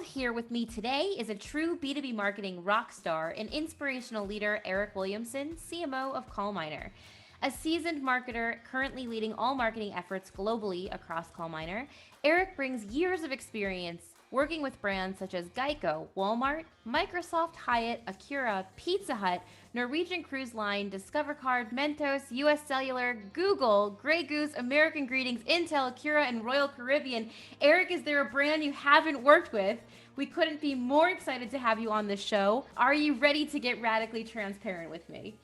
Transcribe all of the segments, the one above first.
thrilled here with me today is a true B2B marketing rock star and inspirational leader, Eric Williamson, CMO of CallMiner. A seasoned marketer currently leading all marketing efforts globally across CallMiner, Eric brings years of experience working with brands such as Geico, Walmart, Microsoft, Hyatt, Acura, Pizza Hut, Norwegian Cruise Line, Discover Card, Mentos, US Cellular, Google, Grey Goose, American Greetings, Intel, Acura, and Royal Caribbean. Eric, is there a brand you haven't worked with? We couldn't be more excited to have you on the show. Are you ready to get radically transparent with me?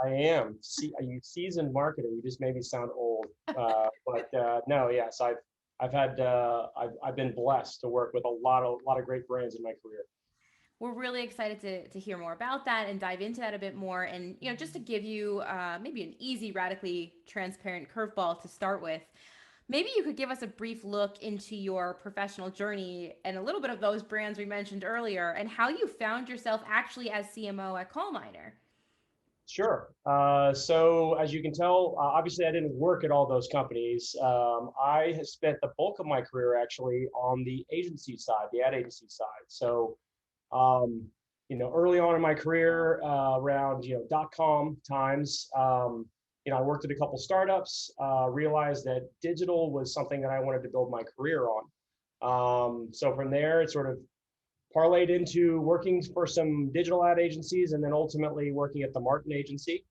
I am. You seasoned marketer. You just made me sound old. But no, yes, I've been blessed to work with a lot of great brands in my career. We're really excited to hear more about that and dive into that a bit more. And, just to give you maybe an easy, radically transparent curveball to start with, maybe you could give us a brief look into your professional journey and a little bit of those brands we mentioned earlier and how you found yourself actually as CMO at CallMiner. Sure. So as you can tell, obviously I didn't work at all those companies. I have spent the bulk of my career actually on the agency side, the ad agency side. So um, early on in my career, around .com times, I worked at a couple startups. Realized that digital was something that I wanted to build my career on. So from there, it sort of parlayed into working for some digital ad agencies and then ultimately working at the Martin Agency,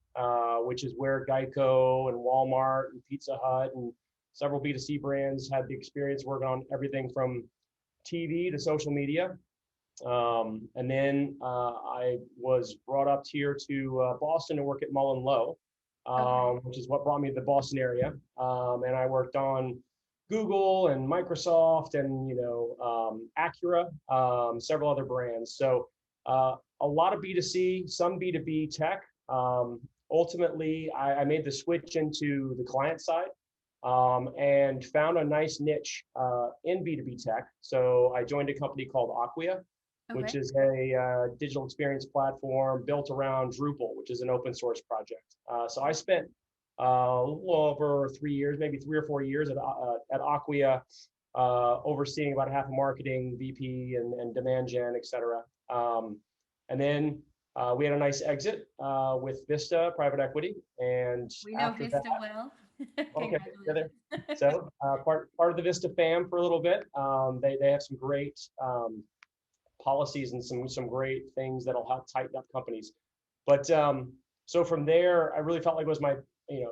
which is where Geico and Walmart and Pizza Hut and several B2C brands had the experience working on everything from TV to social media. And then I was brought up here to Boston to work at Mullen Lowe, Okay. which is what brought me to the Boston area. And I worked on Google and Microsoft and Acura, several other brands. So a lot of B2C, some B2B tech. Ultimately, I made the switch into the client side and found a nice niche in B2B tech. So I joined a company called Acquia, which Okay. is a digital experience platform built around Drupal, which is an open source project. So I spent a little over 3 years, maybe 3 or 4 years at Acquia, overseeing about half of marketing, VP, and demand gen, et cetera. And then we had a nice exit with Vista Private Equity, and We know after that, Vista well. okay, together. Congratulations. So part of the Vista fam for a little bit. They have some great policies and some great things that'll help tighten up companies. But so from there, I really felt like it was my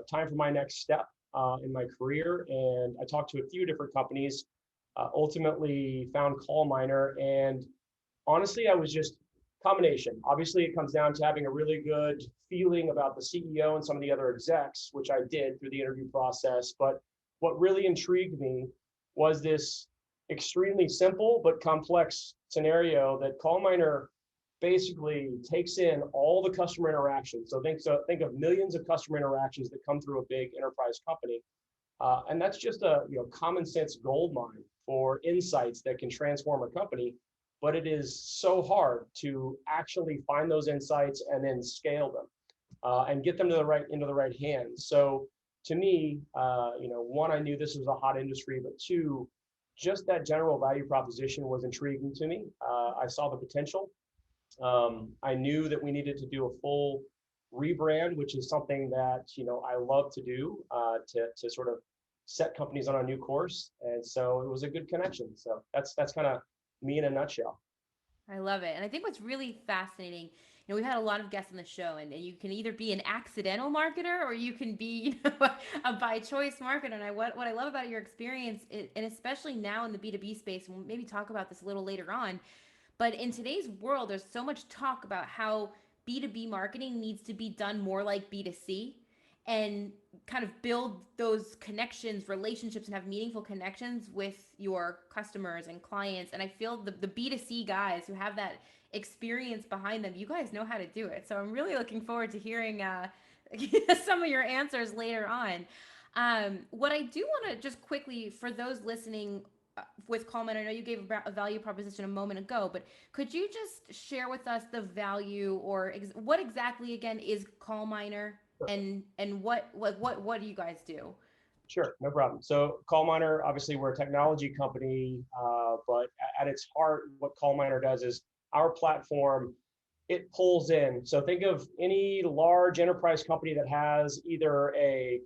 time for my next step in my career, and I talked to a few different companies. Ultimately, found CallMiner, and honestly, I was just combination. Obviously, it comes down to having a really good feeling about the CEO and some of the other execs, which I did through the interview process. But what really intrigued me was this extremely simple but complex scenario that CallMiner basically takes in all the customer interactions. So think of millions of customer interactions that come through a big enterprise company, and that's just a common sense gold mine for insights that can transform a company. But it is so hard to actually find those insights and then scale them and get them to the right into the right hands. So to me, one, I knew this was a hot industry, but two, just that general value proposition was intriguing to me. I saw the potential. I knew that we needed to do a full rebrand, which is something that I love to do to sort of set companies on a new course, and so it was a good connection. So that's kind of me in a nutshell. I love it. And I think what's really fascinating, we've had a lot of guests on the show, and you can either be an accidental marketer or you can be, a by choice marketer. And what I love about your experience, and especially now in the B2B space, and we'll maybe talk about this a little later on, but in today's world, there's so much talk about how B2B marketing needs to be done more like B2C and kind of build those connections, relationships, and have meaningful connections with your customers and clients. And I feel the B2C guys who have that experience behind them, you guys know how to do it. So I'm really looking forward to hearing some of your answers later on. What I do want to just quickly, for those listening with CallMiner, I know you gave a value proposition a moment ago, but could you just share with us the value or what exactly again is CallMiner and what do you guys do? Sure, no problem. So CallMiner, obviously, we're a technology company, but at its heart, what CallMiner does is our platform, it pulls in. So think of any large enterprise company that has either a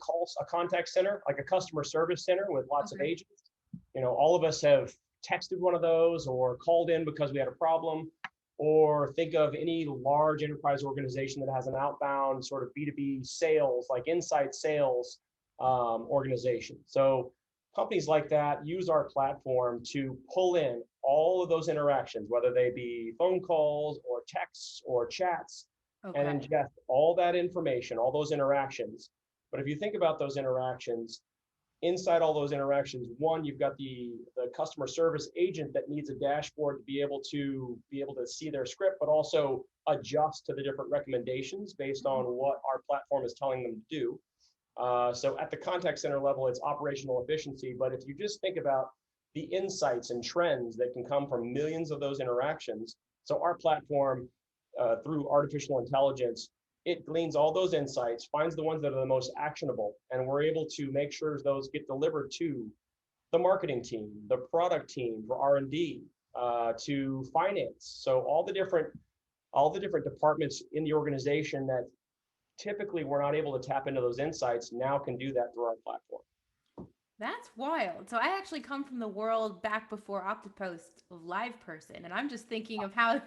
contact center, like a customer service center with lots of Okay. agents. All of us have texted one of those or called in because we had a problem. Or think of any large enterprise organization that has an outbound sort of B2B sales, like inside sales organization. So companies like that use our platform to pull in all of those interactions, whether they be phone calls or texts or chats, and Okay. ingest all that information, all those interactions. But if you think about those interactions, inside all those interactions, one, you've got the customer service agent that needs a dashboard to be able to see their script, but also adjust to the different recommendations based on what our platform is telling them to do. So at the contact center level, it's operational efficiency. But if you just think about the insights and trends that can come from millions of those interactions, so our platform, through artificial intelligence, it gleans all those insights, finds the ones that are the most actionable, and we're able to make sure those get delivered to the marketing team, the product team for R&D, to finance. So all the different departments in the organization that typically we're not able to tap into those insights now can do that through our platform. That's wild. So I actually come from the world back before Oktopost of live person, and I'm just thinking of how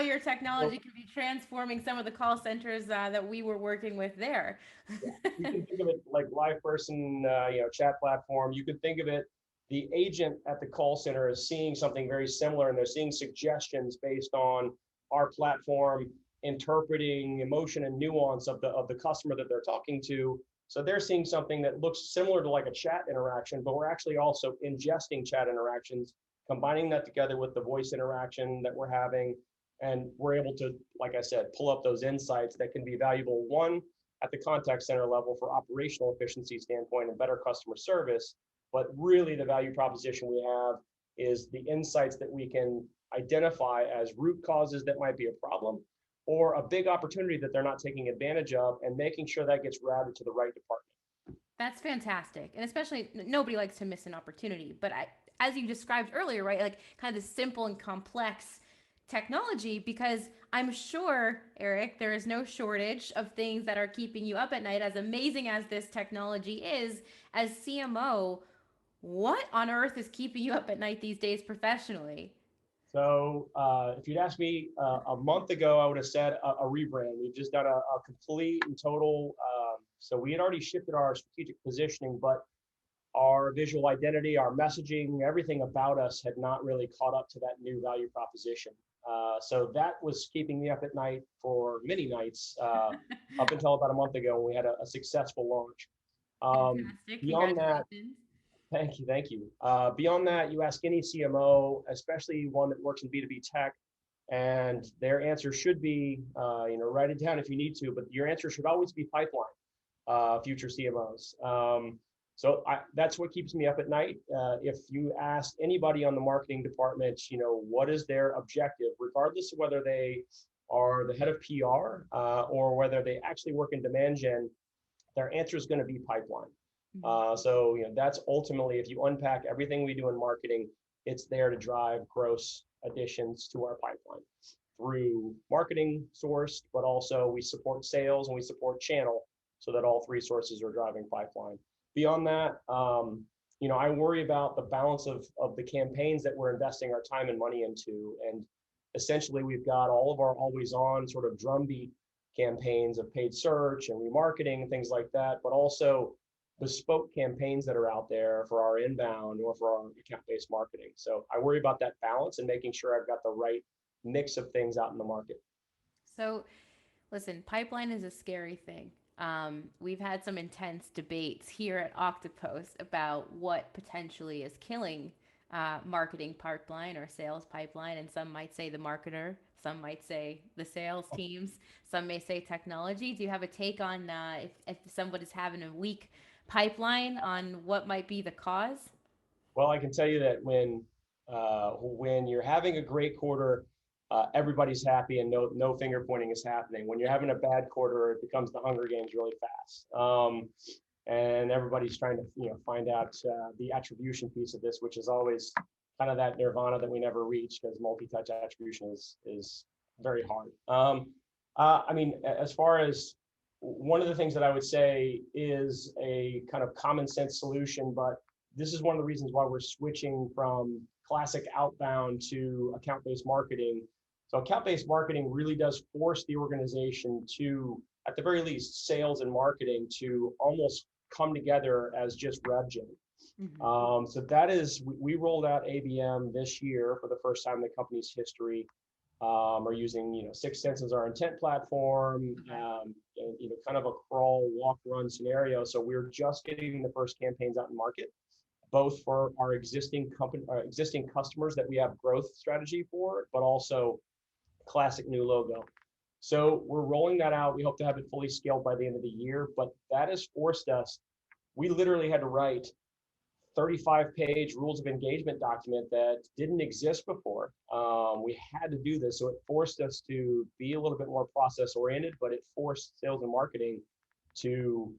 your So technology could be transforming some of the call centers that we were working with there. yeah, you can think of it like live person, chat platform. You could think of it, the agent at the call center is seeing something very similar, and they're seeing suggestions based on our platform interpreting emotion and nuance of the customer that they're talking to. So they're seeing something that looks similar to like a chat interaction, but we're actually also ingesting chat interactions, combining that together with the voice interaction that we're having, and we're able to, like I said, pull up those insights that can be valuable. One, at the contact center level for operational efficiency standpoint and better customer service. But really the value proposition we have is the insights that we can identify as root causes that might be a problem or a big opportunity that they're not taking advantage of, and making sure that gets routed to the right department. That's fantastic. And especially nobody likes to miss an opportunity, but as you described earlier, right? Like kind of the simple and complex technology, because I'm sure, Eric, there is no shortage of things that are keeping you up at night. As amazing as this technology is, as CMO, what on earth is keeping you up at night these days professionally? So if you'd asked me a month ago, I would have said a rebrand. We've just done a complete and total. So we had already shifted our strategic positioning, but our visual identity, our messaging, everything about us had not really caught up to that new value proposition. So that was keeping me up at night for many nights, up until about a month ago when we had a successful launch. Fantastic. Beyond that, Congratulations. thank you, thank you. Beyond that, you ask any CMO, especially one that works in B2B tech, and their answer should be, write it down if you need to, but your answer should always be pipeline, future CMOs. That's what keeps me up at night. If you ask anybody on the marketing department, what is their objective, regardless of whether they are the head of PR or whether they actually work in demand gen, their answer is going to be pipeline. Mhm. That's ultimately, if you unpack everything we do in marketing, it's there to drive gross additions to our pipeline through marketing sourced, but also we support sales and we support channel so that all three sources are driving pipeline. Beyond that, I worry about the balance of the campaigns that we're investing our time and money into. And essentially, we've got all of our always on sort of drumbeat campaigns of paid search and remarketing and things like that, but also bespoke campaigns that are out there for our inbound or for our account-based marketing. So I worry about that balance and making sure I've got the right mix of things out in the market. So, listen, pipeline is a scary thing. We've had some intense debates here at Oktopost about what potentially is killing marketing pipeline or sales pipeline. And some might say the marketer, some might say the sales teams, some may say technology. Do you have a take on if somebody's having a weak pipeline on what might be the cause? Well, I can tell you that when you're having a great quarter, everybody's happy and no finger pointing is happening. When you're having a bad quarter, it becomes the Hunger Games really fast. and everybody's trying to find out the attribution piece of this, which is always kind of that nirvana that we never reach because multi-touch attribution is very hard. I mean, as far as one of the things that I would say is a kind of common sense solution, but this is one of the reasons why we're switching from classic outbound to account-based marketing. So account-based marketing really does force the organization to, at the very least, sales and marketing to almost come together as just rev gen. Mm-hmm. So that is, we rolled out ABM this year for the first time in the company's history. Are using 6sense as our intent platform, Okay. and, kind of a crawl, walk, run scenario. So we're just getting the first campaigns out in market, both for our existing company, our existing customers that we have growth strategy for, but also classic new logo. So we're rolling that out. We hope to have it fully scaled by the end of the year, but that has forced us. We literally had to write 35-page rules of engagement document that didn't exist before. We had to do this, so it forced us to be a little bit more process oriented, but it forced sales and marketing to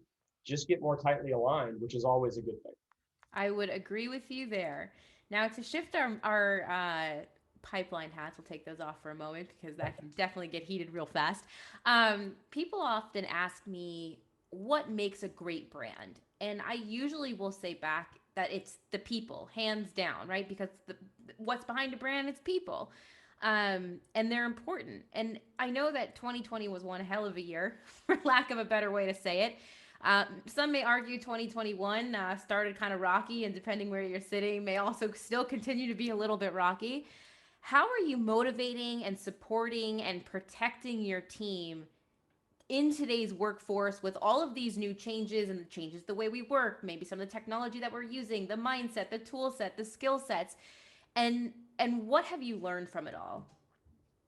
just get more tightly aligned, which is always a good thing. I would agree with you there. Now, to shift our pipeline hats, we'll take those off for a moment because that can definitely get heated real fast. People often ask me what makes a great brand, and I usually will say back that it's the people, hands down, right? Because what's behind a brand is people. And they're important. And I know that 2020 was one hell of a year, for lack of a better way to say it. Some may argue 2021 started kind of rocky, and depending where you're sitting, may also still continue to be a little bit rocky. How are you motivating and supporting and protecting your team in today's workforce with all of these new changes and the changes the way we work, maybe some of the technology that we're using, the mindset, the tool set, the skill sets, and what have you learned from it all?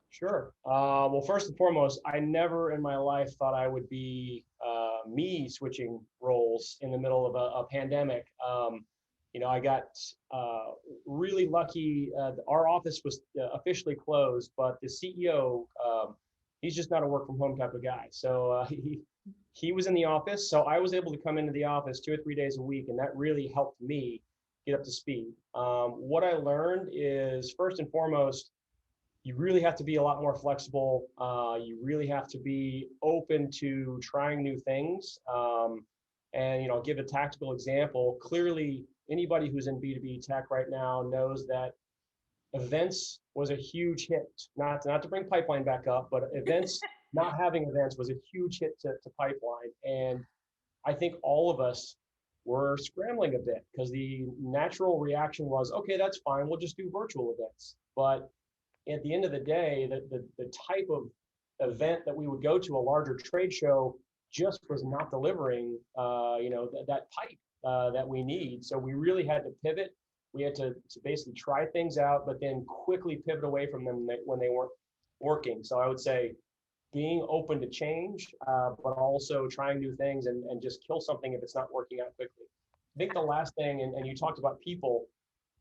Sure. Well, first and foremost, I never in my life thought I would be me switching roles in the middle of a pandemic. I got really lucky. Our office was officially closed, but the CEO, he's just not a work from home type of guy. So he was in the office, so I was able to come into the office 2 or 3 days a week, and that really helped me get up to speed. What I learned is first and foremost, you really have to be a lot more flexible. You really have to be open to trying new things. And I'll give a tactical example. Clearly, anybody who's in B2B tech right now knows that events was a huge hit. Not to bring pipeline back up, but events, not having events was a huge hit to pipeline. And I think all of us were scrambling a bit because the natural reaction was, okay, that's fine. We'll just do virtual events. But at the end of the day, the type of event that we would go to, a larger trade show, just was not delivering, that pipe that we need. So we really had to pivot. We had to basically try things out, but then quickly pivot away from them when they weren't working. So I would say being open to change, but also trying new things and just kill something if it's not working out quickly. I think the last thing, and you talked about people,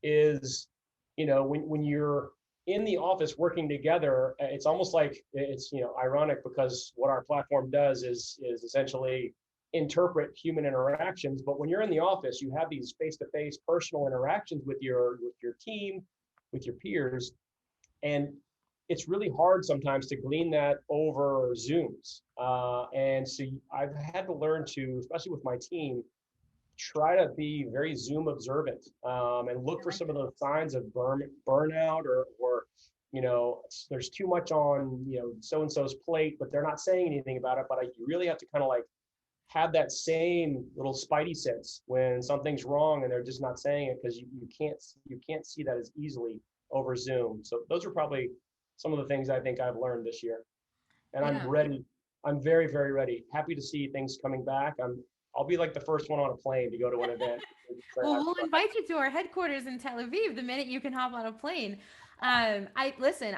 is when you're in the office working together, it's almost like it's ironic because what our platform does is essentially interpret human interactions. But when you're in the office, you have these face-to-face personal interactions with your team, with your peers, and it's really hard sometimes to glean that over Zooms. And so I've had to learn to, especially with my team, try to be very Zoom observant, and look I for like some of that. those signs of burnout, or there's too much on so and so's plate, but they're not saying anything about it. But you really have to kind of like have that same little spidey sense when something's wrong and they're just not saying it because you can't see that as easily over Zoom. So those are probably some of the things I think I've learned this year, and I'm Yeah. ready. I'm very, very ready. Happy to see things coming back. I'll be like the first one on a plane to go to an event. Well, we'll invite you to our headquarters in Tel Aviv the minute you can hop on a plane. I listen.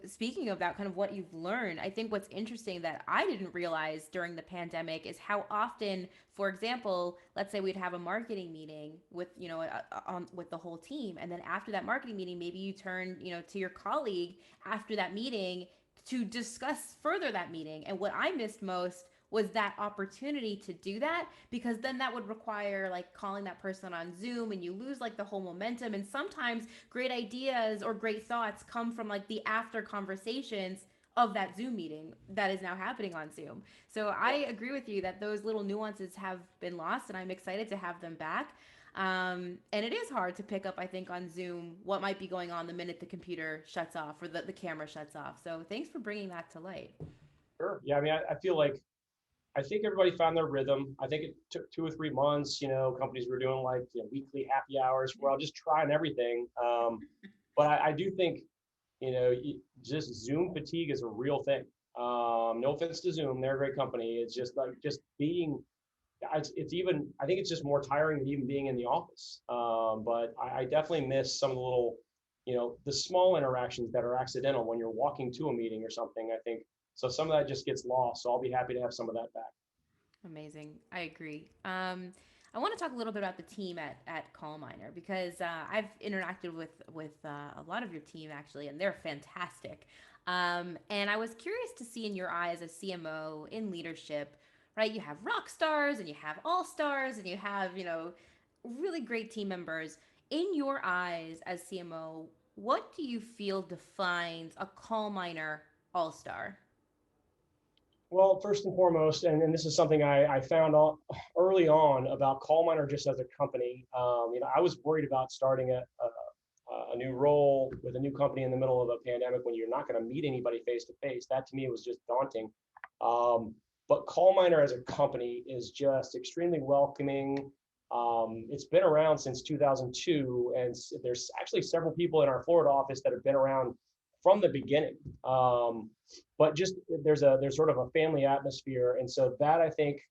Speaking of that, kind of what you've learned, I think what's interesting that I didn't realize during the pandemic is how often, for example, let's say we'd have a marketing meeting with with the whole team, and then after that marketing meeting, maybe you turn to your colleague after that meeting to discuss further that meeting. And what I missed most was that opportunity to do that, because then that would require like calling that person on Zoom, and you lose like the whole momentum. And sometimes great ideas or great thoughts come from like the after conversations of that Zoom meeting that is now happening on Zoom. So I agree with you that those little nuances have been lost, and I'm excited to have them back. And it is hard to pick up, I think, on Zoom what might be going on the minute the computer shuts off or the camera shuts off. So thanks for bringing that to light. Sure. Yeah, I mean, I feel like I think everybody found their rhythm. I think it took 2 or 3 months. Companies were doing like weekly happy hours. We're all just trying everything. But I do think just Zoom fatigue is a real thing. No offense to Zoom, they're a great company. It's just like just being. It's even. I think it's just more tiring than even being in the office. But I definitely miss some of the little, the small interactions that are accidental when you're walking to a meeting or something. I think so. Some of that just gets lost. So I'll be happy to have some of that back. Amazing. I agree. I want to talk a little bit about the team at CallMiner, because I've interacted with a lot of your team actually, and they're fantastic. And I was curious to see in your eyes as CMO in leadership, right? You have rock stars and you have all stars and you have really great team members. In your eyes as CMO, what do you feel defines a CallMiner all star? Well, first and foremost, and this is something I found early on about CallMiner just as a company. I was worried about starting a new role with a new company in the middle of a pandemic when you're not going to meet anybody face to face. That to me was just daunting. But CallMiner as a company is just extremely welcoming. It's been around since 2002, and there's actually several people in our Florida office that have been around from the beginning. But just there's sort of a family atmosphere, and so that I think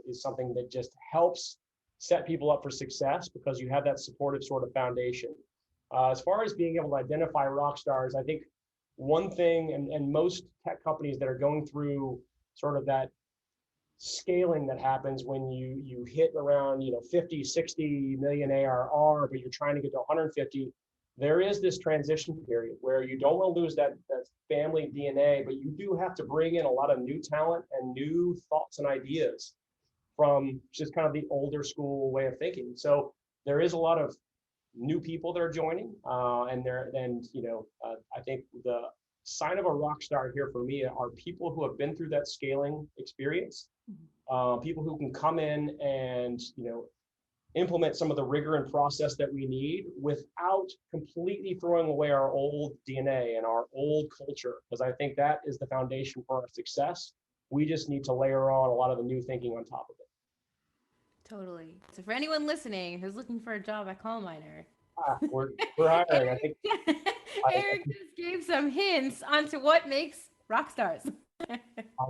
is something that just helps set people up for success because you have that supportive sort of foundation. As far as being able to identify rock stars, I think one thing, and most tech companies that are going through sort of that scaling that happens when you hit around 50 60 million ARR, but you're trying to get to 150. There is this transition period where you don't want to lose that family DNA, but you do have to bring in a lot of new talent and new thoughts and ideas from just kind of the older school way of thinking. So there is a lot of new people that are joining, I think the sign of a rock star here for me are people who have been through that scaling experience, people who can come in and implement some of the rigor and process that we need without completely throwing away our old DNA and our old culture, because I think that is the foundation for our success. We just need to layer on a lot of the new thinking on top of it. Totally. So for anyone listening who's looking for a job at CallMiner, We're hiring. I think Eric, I Eric just gave some hints onto what makes rock stars. I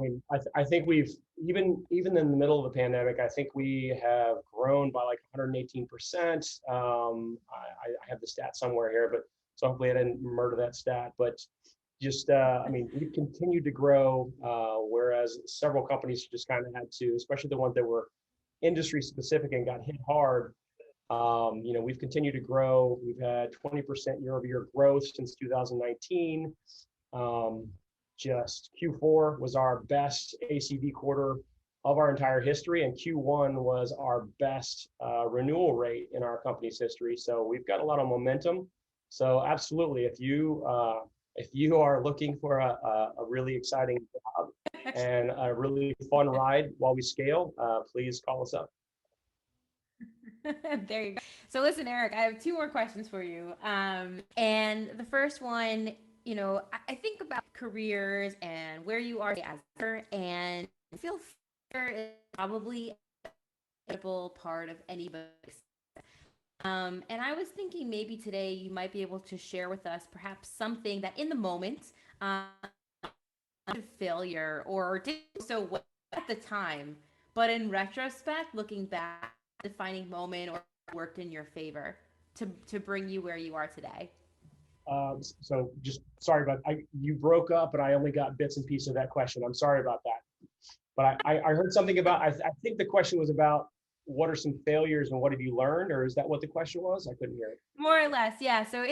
mean, I think we've even in the middle of the pandemic, I think we have grown by like 118%. I have the stat somewhere here, but so hopefully I didn't murder that stat. But just, I mean, we've continued to grow, whereas several companies just kind of had to, especially the ones that were industry specific and got hit hard. We've continued to grow. We've had 20% year-over-year growth since 2019. Just Q4 was our best ACV quarter of our entire history, and Q1 was our best renewal rate in our company's history. So we've got a lot of momentum. So absolutely, if you are looking for a really exciting job and a really fun ride while we scale, please call us up. There you go. So listen, Eric, I have two more questions for you. And the first one, I think about careers and where you are as and I feel fear is probably a critical part of anybody's. And I was thinking maybe today you might be able to share with us perhaps something that in the moment, failure or did so well at the time, but in retrospect, looking back, defining moment or worked in your favor to bring you where you are today. So just sorry about you broke up, and I only got bits and pieces of that question. I'm sorry about that. But I heard something about, I think the question was about what are some failures and what have you learned, or is that what the question was? I couldn't hear it. More or less, yeah. So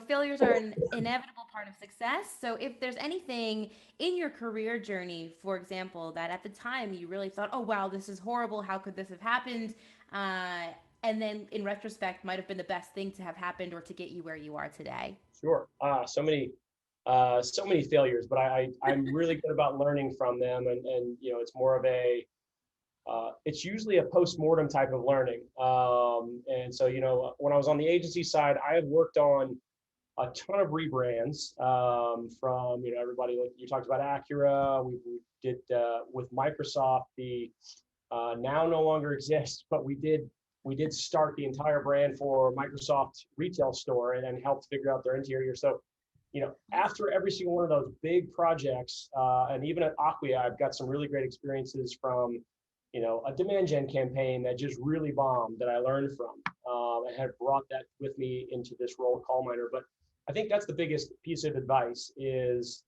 failures are an inevitable part of success. So if there's anything in your career journey, for example, that at the time you really thought, "Oh wow, this is horrible. How could this have happened?" And then in retrospect, might have been the best thing to have happened or to get you where you are today. Sure. So many failures, but I'm really good about learning from them, and it's more of a it's usually a post-mortem type of learning. And so, when I was on the agency side, I had worked on a ton of rebrands from, everybody, like you talked about Acura. We did with Microsoft, the now no longer exists, but we did start the entire brand for Microsoft retail store and helped figure out their interior. So, after every single one of those big projects, and even at Acquia, I've got some really great experiences from, a demand gen campaign that just really bombed that I learned from, and have brought that with me into this role at CallMiner. But I think that's the biggest piece of advice is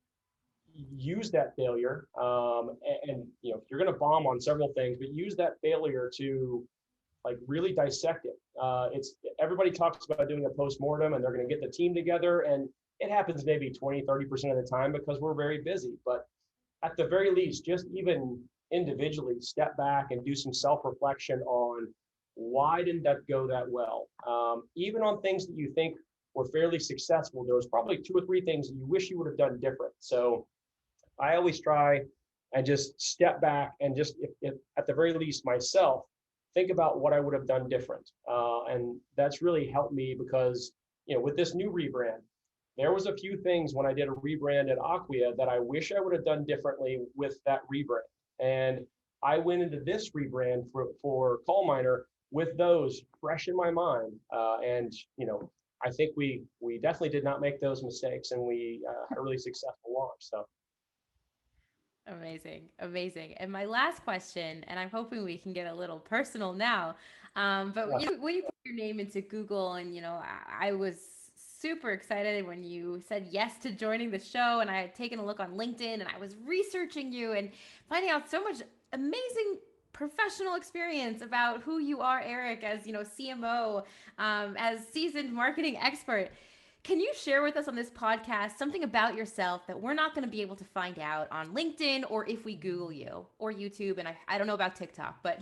use that failure. And you're going to bomb on several things, but use that failure to like really dissect it. It's everybody talks about doing a post-mortem and they're going to get the team together, and it happens maybe 20-30% of the time because we're very busy. But at the very least, just even individually step back and do some self-reflection on why didn't that go that well. Even on things that you think were fairly successful, there was probably 2 or 3 things that you wish you would have done different. So I always try and just step back and just, if at the very least myself, think about what I would have done different. And that's really helped me because, with this new rebrand, there was a few things when I did a rebrand at Acquia that I wish I would have done differently with that rebrand. And I went into this rebrand for CallMiner with those fresh in my mind. And, I think we definitely did not make those mistakes, and we had a really successful launch. So. Amazing, amazing. And my last question, and I'm hoping we can get a little personal now, but Yeah. when you put your name into Google, and I was super excited when you said yes to joining the show, and I had taken a look on LinkedIn, and I was researching you and finding out so much amazing professional experience about who you are, Eric, as CMO, as seasoned marketing expert. Can you share with us on this podcast something about yourself that we're not going to be able to find out on LinkedIn or if we Google you or YouTube? And I don't know about TikTok, but.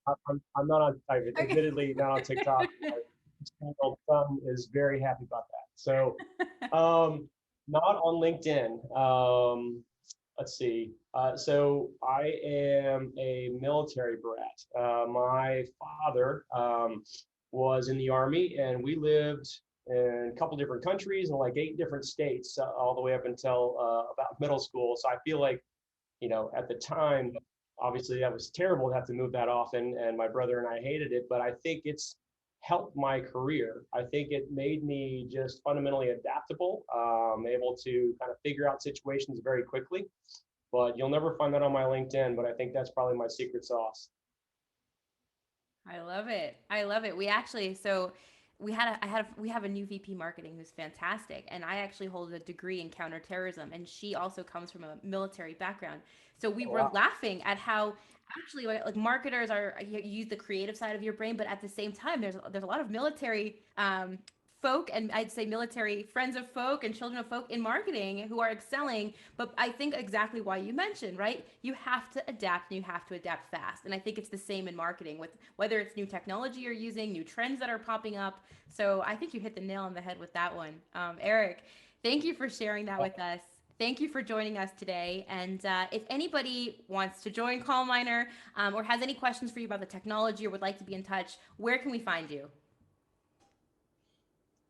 I'm not on, Okay. admittedly not on TikTok. My 16-year-old son is very happy about that. So, not on LinkedIn. Let's see. So I am a military brat. My father was in the Army, and we lived in a couple different countries and like 8 different states, all the way up until about middle school. So I feel like, at the time, obviously that was terrible to have to move that often, and my brother and I hated it, but I think it's helped my career. I think it made me just fundamentally adaptable, able to kind of figure out situations very quickly. But you'll never find that on my LinkedIn, but I think that's probably my secret sauce. I love it. I love it. We actually, so we have a new VP marketing who's fantastic. And I actually hold a degree in counterterrorism. And she also comes from a military background. So we Oh, were wow. laughing at how actually like marketers are, you use the creative side of your brain, but at the same time, there's a lot of military, folk, and I'd say military friends of folk and children of folk in marketing who are excelling. But I think exactly why you mentioned, right? You have to adapt, and you have to adapt fast. And I think it's the same in marketing with whether it's new technology you're using, new trends that are popping up. So I think you hit the nail on the head with that one. Eric, thank you for sharing that with us. Thank you for joining us today. And if anybody wants to join CallMiner, or has any questions for you about the technology or would like to be in touch, where can we find you?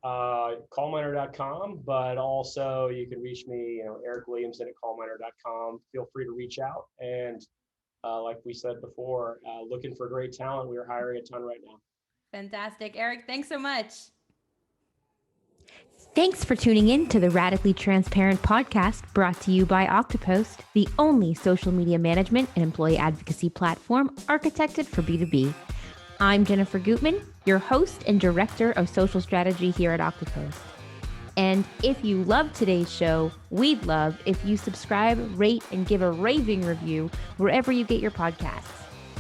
Callminer.com, but also you can reach me, Eric Williamson at callminer.com. Feel free to reach out. And like we said before, looking for great talent. We are hiring a ton right now. Fantastic. Eric, thanks so much. Thanks for tuning in to the Radically Transparent podcast brought to you by Oktopost, the only social media management and employee advocacy platform architected for B2B. I'm Jennifer Gutman, your host and director of social strategy here at Oktopost. And if you love today's show, we'd love if you subscribe, rate, and give a raving review wherever you get your podcasts.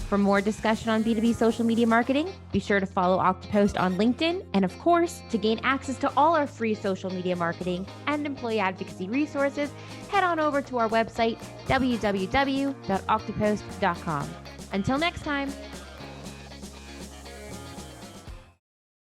For more discussion on B2B social media marketing, be sure to follow Oktopost on LinkedIn. And of course, to gain access to all our free social media marketing and employee advocacy resources, head on over to our website, www.oktopost.com. Until next time.